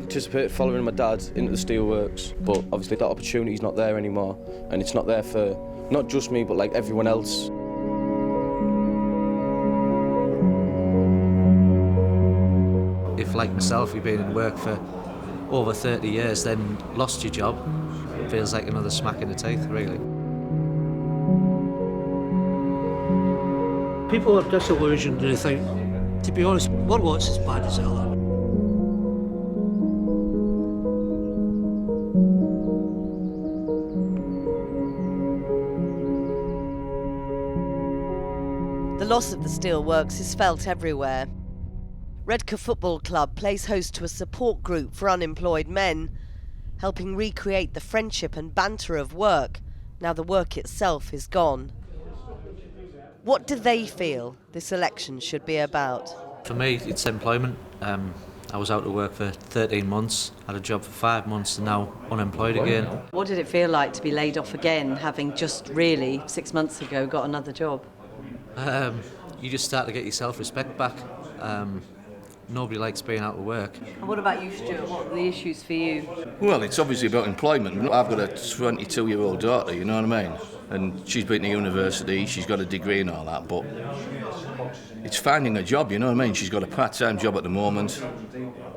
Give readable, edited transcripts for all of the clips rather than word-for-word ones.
anticipated following my dad into the steelworks, but obviously that opportunity's not there anymore, and it's not there for not just me, but like everyone else. If, like myself, you've been in work for over 30 years, then lost your job, it feels like another smack in the teeth, really. People are disillusioned and they think, to be honest, we're lots as bad as hell. The loss of the steelworks is felt everywhere. Redcar Football Club plays host to a support group for unemployed men, helping recreate the friendship and banter of work, now the work itself is gone. What do they feel this election should be about? For me, it's employment. I was out of work for 13 months, had a job for 5 months and now unemployed again. What did it feel like to be laid off again, having just really 6 months ago got another job? You just start to get your self-respect back. Nobody likes being out of work. And what about you, Stuart? What are the issues for you? Well, it's obviously about employment. I've got a 22-year-old daughter, you know what I mean? And she's been to university, she's got a degree and all that, but it's finding a job, you know what I mean? She's got a part-time job at the moment.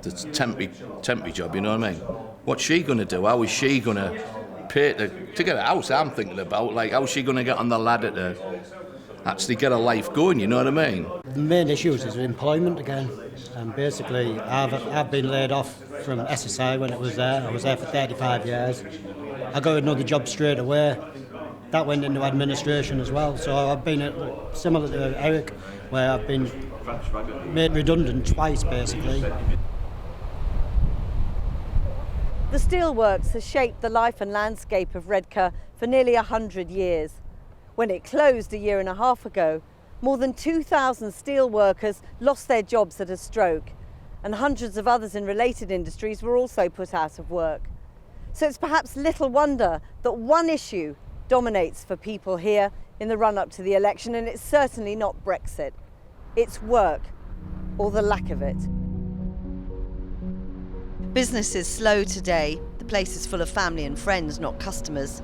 It's a temporary job, you know what I mean? What's she going to do? How is she going to pay to get a house? I'm thinking about, like, how's she going to get on the ladder to actually get a life going, you know what I mean? The main issue is employment again. And basically, I've been laid off from SSI when it was there. I was there for 35 years. I got another job straight away. That went into administration as well. So I've been similar to Eric, where I've been made redundant twice, basically. The steelworks has shaped the life and landscape of Redcar for nearly 100 years. When it closed a year and a half ago, more than 2,000 steel workers lost their jobs at a stroke, and hundreds of others in related industries were also put out of work. So it's perhaps little wonder that one issue dominates for people here in the run-up to the election, and it's certainly not Brexit. It's work, or the lack of it. Business is slow today. The place is full of family and friends, not customers.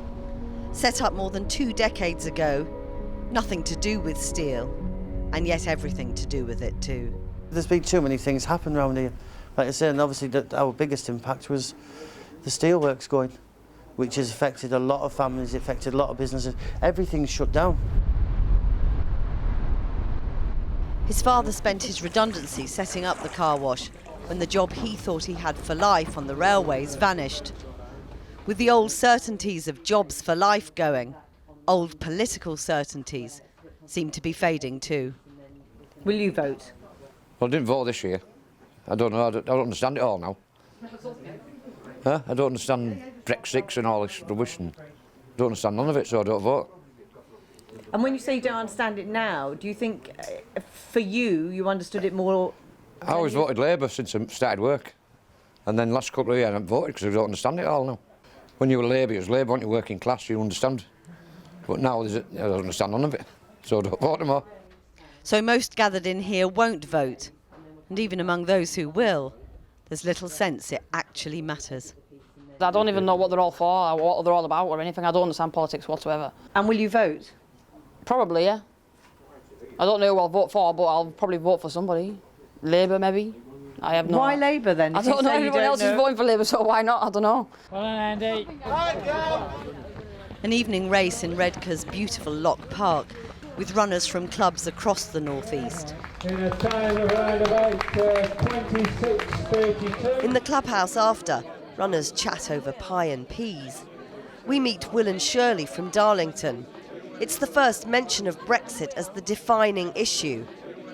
Set up more than 2 decades ago, nothing to do with steel, and yet everything to do with it too. There's been too many things happen around here. Like I said, and obviously our biggest impact was the steelworks going, which has affected a lot of families, affected a lot of businesses. Everything's shut down. His father spent his redundancy setting up the car wash when the job he thought he had for life on the railways vanished. With the old certainties of jobs for life going, old political certainties seem to be fading too. Will you vote? Well, I didn't vote this year. I don't know, I don't understand it all now. I don't understand Brexit and all this rubbish, and I don't understand none of it, so I don't vote. And when you say you don't understand it now, do you think for you understood it more? I always voted Labour since I started work. And then last couple of years I haven't voted because I don't understand it all now. When you were Labour, it was Labour, weren't you, working class, you understand. But now I don't understand none of it, so I don't vote anymore. So most gathered in here won't vote. And even among those who will, there's little sense it actually matters. I don't even know what they're all for, or what they're all about or anything. I don't understand politics whatsoever. And will you vote? Probably, yeah. I don't know who I'll vote for, but I'll probably vote for somebody. Labour, maybe. I have no... Why Labour then? I don't know. Everyone else is voting for Labour, so why not? I don't know. Well done, Andy. An evening race in Redcar's beautiful Lock Park, with runners from clubs across the northeast. In a time of around about 26:32. In the clubhouse after, runners chat over pie and peas. We meet Will and Shirley from Darlington. It's the first mention of Brexit as the defining issue.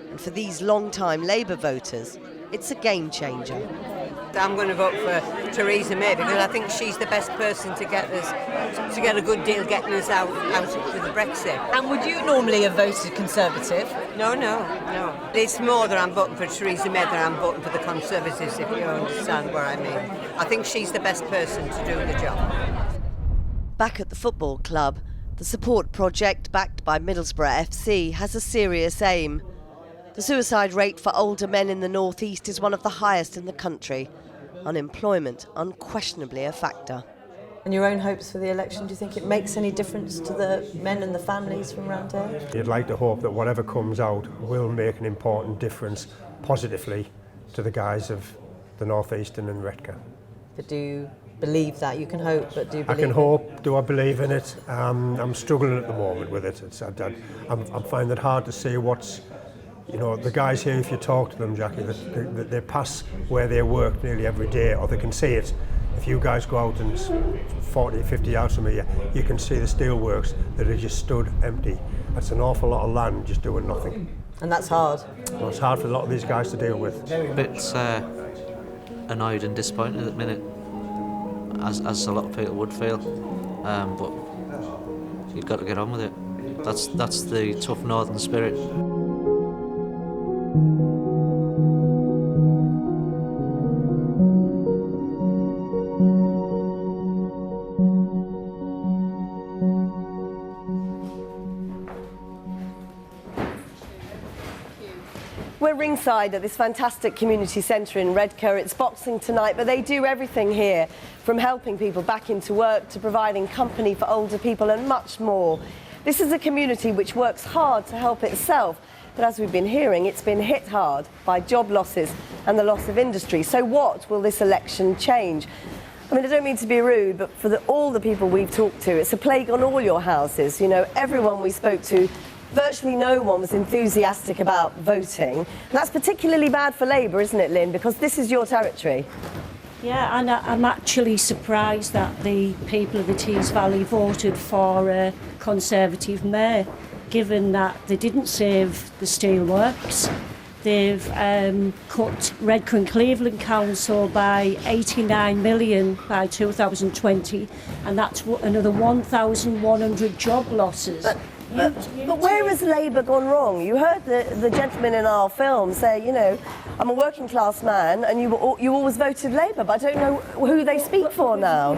And for these long-time Labour voters, it's a game changer. I'm going to vote for Theresa May because I think she's the best person to get us, to get a good deal getting us out with Brexit. And would you normally have voted Conservative? No. It's more that I'm voting for Theresa May than I'm voting for the Conservatives, if you understand what I mean. I think she's the best person to do the job. Back at the football club, the support project backed by Middlesbrough FC has a serious aim. The suicide rate for older men in the northeast is one of the highest in the country, unemployment unquestionably a factor. And your own hopes for the election, do you think it makes any difference to the men and the families from around here? You'd like to hope that whatever comes out will make an important difference positively to the guys of the North Eastern and Redcar. But do you believe that? You can hope, but do you believe I can it? hope. Do I believe in it? I'm struggling at the moment with it. I'm finding it hard to see what's, you know, the guys here, if you talk to them, Jackie, that they pass where they work nearly every day, or they can see it. If you guys go out and 40, 50 yards from here, you can see the steelworks that are just stood empty. That's an awful lot of land just doing nothing. And that's hard. Well, it's hard for a lot of these guys to deal with. A bit annoyed and disappointed at the minute, as a lot of people would feel. But you've got to get on with it. That's the tough northern spirit. We're ringside at this fantastic community centre in Redcar. It's boxing tonight, but they do everything here, from helping people back into work to providing company for older people and much more. This is a community which works hard to help itself, but as we've been hearing, it's been hit hard by job losses and the loss of industry. So what will this election change? I mean, I don't mean to be rude, but for all the people we've talked to, it's a plague on all your houses. You know, everyone we spoke to, virtually no one was enthusiastic about voting. And that's particularly bad for Labour, isn't it, Lynn? Because this is your territory. Yeah, and I'm actually surprised that the people of the Tees Valley voted for a Conservative mayor, given that they didn't save the steelworks. They've cut Redcar and Cleveland Council by 89 million by 2020, and that's another 1,100 job losses. But where has Labour gone wrong? You heard the gentleman in our film say, you know, I'm a working class man, and you always voted Labour, but I don't know who they speak for now.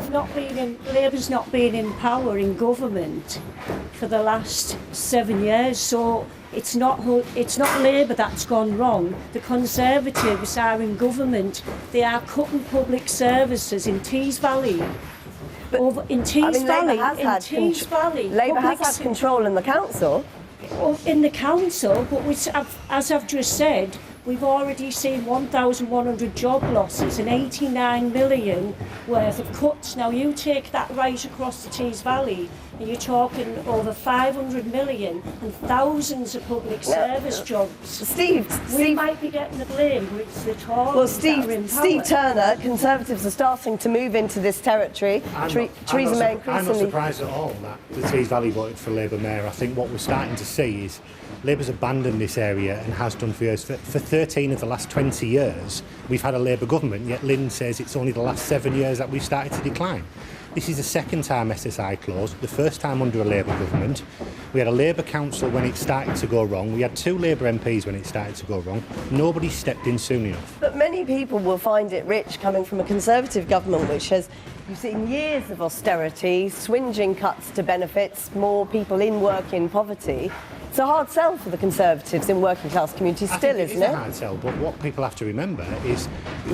Labour's not been in power in government for the last 7 years, so it's not Labour that's gone wrong. The Conservatives are in government. They are cutting public services in Tees Valley. In Tees Valley, Labour has had control in the council. In the council, but as I've just said, we've already seen 1,100 job losses and 89 million worth of cuts. Now you take that right across the Tees Valley, and you're talking over 500 million and thousands of public service jobs. Steve, might be getting the blame, but it's the Tories. Well, that are in power. Steve Turner, Conservatives are starting to move into this territory. Theresa May increasingly. I'm not surprised at all that the Tees Valley voted for Labour Mayor. I think what we're starting to see is Labour's abandoned this area and has done for years. For 13 of the last 20 years, we've had a Labour government, yet Lynn says it's only the last 7 years that we've started to decline. This is the second time SSI closed, the first time under a Labour government. We had a Labour council when it started to go wrong. We had 2 Labour MPs when it started to go wrong. Nobody stepped in soon enough. But many people will find it rich coming from a Conservative government which has, you've seen years of austerity, swinging cuts to benefits, more people in work in poverty. It's a hard sell for the Conservatives in working class communities still, isn't it? It's a hard sell, but what people have to remember is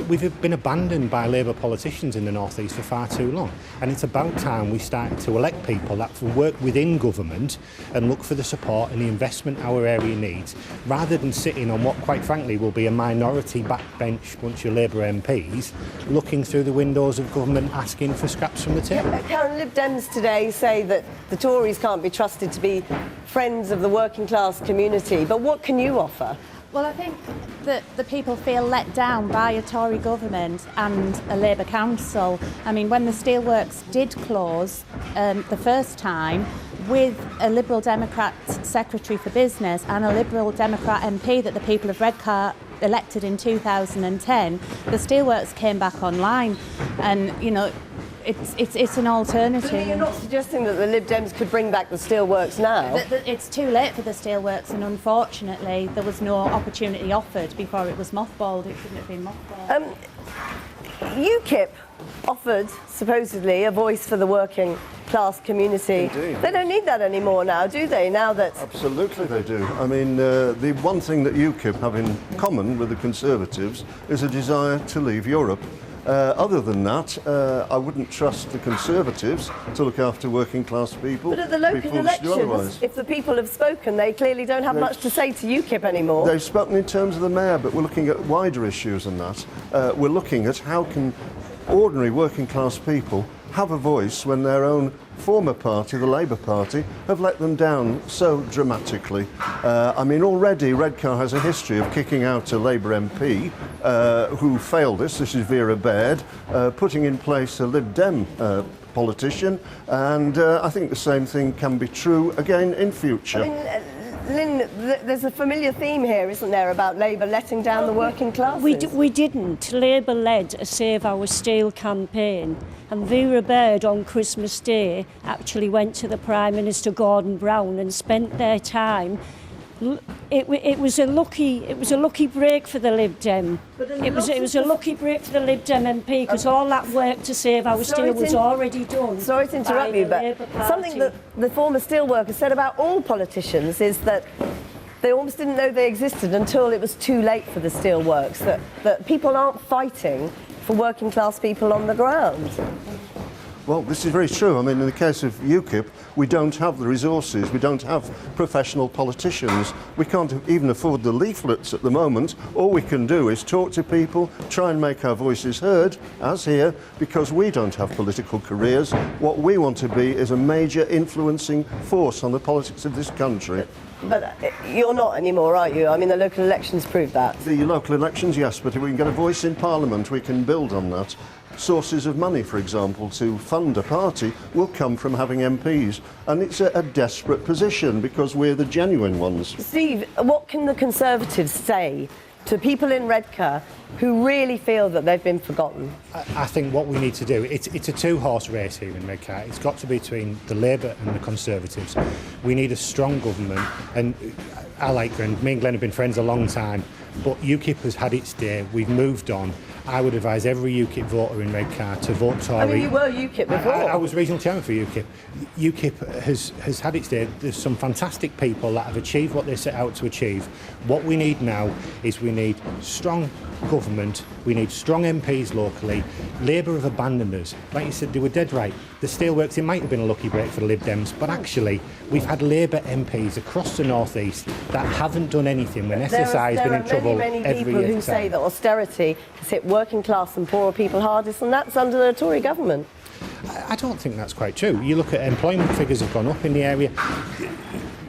we've been abandoned by Labour politicians in the North East for far too long. And it's about time we start to elect people that will work within government and look for the support and the investment our area needs, rather than sitting on what, quite frankly, will be a minority backbench bunch of Labour MPs looking through the windows of government asking for scraps from the table. Yeah, Karen, Lib Dems today say that the Tories can't be trusted to be friends of the working class community, but what can you offer? Well, I think that the people feel let down by a Tory government and a Labour council. I mean, when the steelworks did close the first time, with a Liberal Democrat Secretary for Business and a Liberal Democrat MP that the people of Redcar elected in 2010, the steelworks came back online, and you know, it's an alternative. But you're not suggesting that the Lib Dems could bring back the steelworks now? It's too late for the steelworks, and unfortunately there was no opportunity offered before it was mothballed. It shouldn't have been mothballed. UKIP offered, supposedly, a voice for the working class community. Indeed. They don't need that anymore now, do they? Now that... Absolutely they do. I mean, the one thing that UKIP have in common with the Conservatives is a desire to leave Europe Other than that, I wouldn't trust the Conservatives to look after working class people. But at the local before they do otherwise. elections, if the people have spoken, they clearly don't have much to say to UKIP anymore. They've spoken in terms of the mayor, but we're looking at wider issues than that. We're looking at how can ordinary working class people have a voice when their own former party, the Labour Party, have let them down so dramatically. I mean, already Redcar has a history of kicking out a Labour MP who failed this. This is Vera Baird, putting in place a Lib Dem politician, and I think the same thing can be true again in future. I mean, Lynn, there's a familiar theme here, isn't there, about Labour letting down the working classes? We didn't. Labour led a Save Our Steel campaign, and Vera Baird on Christmas Day actually went to the Prime Minister Gordon Brown and spent their time. It was a lucky break for the Lib Dem. It was a lucky break for the Lib Dem MP because all that work to save our steel was already done. Sorry to interrupt you, but something that the former steelworkers said about all politicians is that they almost didn't know they existed until it was too late for the steelworks. That people aren't fighting for working class people on the ground. Well, this is very true. I mean, in the case of UKIP, we don't have the resources, we don't have professional politicians, we can't even afford the leaflets at the moment. All we can do is talk to people, try and make our voices heard, as here, because we don't have political careers. What we want to be is a major influencing force on the politics of this country. But you're not anymore, are you? I mean, the local elections proved that. The local elections, yes, but if we can get a voice in Parliament, we can build on that. Sources of money, for example, to fund a party will come from having MPs, and it's a desperate position because we're the genuine ones. Steve, what can the Conservatives say to people in Redcar who really feel that they've been forgotten? I think what we need to do, it's a two-horse race here in Redcar. It's got to be between the Labour and the Conservatives. We need a strong government, and I like Glenn. Me and Glenn have been friends a long time, but UKIP has had its day. We've moved on. I would advise every UKIP voter in Redcar to vote Tory. I mean, you were UKIP before. I was regional chairman for UKIP. UKIP has had its day. There's some fantastic people that have achieved what they set out to achieve. What we need now is we need strong government, we need strong MPs locally. Labour have abandoned us. Like you said, they were dead right. The steelworks, it might have been a lucky break for the Lib Dems, but actually we've had Labour MPs across the North East that haven't done anything when SSI has been in trouble every year. There are many people who say that austerity has hit working class and poorer people hardest, and that's under the Tory government. I don't think that's quite true. You look at employment figures have gone up in the area.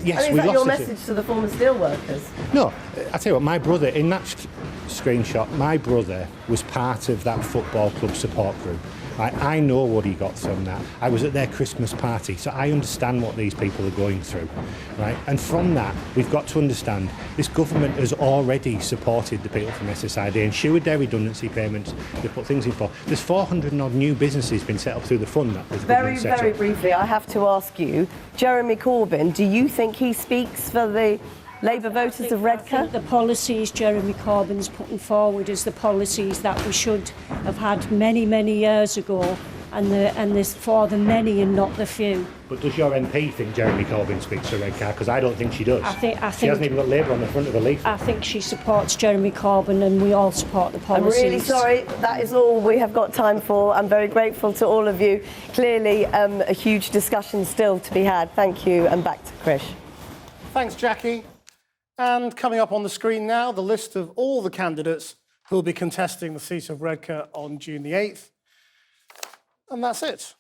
Yes, I mean, is that your message to the former steelworkers? No, I tell you what, my brother, in that screenshot, my brother was part of that football club support group. I know what he got from that. I was at their Christmas party, so I understand what these people are going through, right? And from that, we've got to understand this government has already supported the people from SSI. They ensured their redundancy payments. They put things in for. There's 400 and odd new businesses been set up through the fund that was Very briefly, I have to ask you, Jeremy Corbyn, do you think he speaks for the Labour voters of Redcar? I think the policies Jeremy Corbyn's putting forward is the policies that we should have had many, many years ago, and this for the many and not the few. But does your MP think Jeremy Corbyn speaks for Redcar? Because I don't think she does. I think she hasn't even got Labour on the front of the leaf. I think she supports Jeremy Corbyn, and we all support the policies. I'm really sorry, that is all we have got time for. I'm very grateful to all of you. Clearly, a huge discussion still to be had. Thank you, and back to Krish. Thanks, Jackie. And coming up on the screen now, the list of all the candidates who will be contesting the seat of Redcar on June the 8th. And that's it.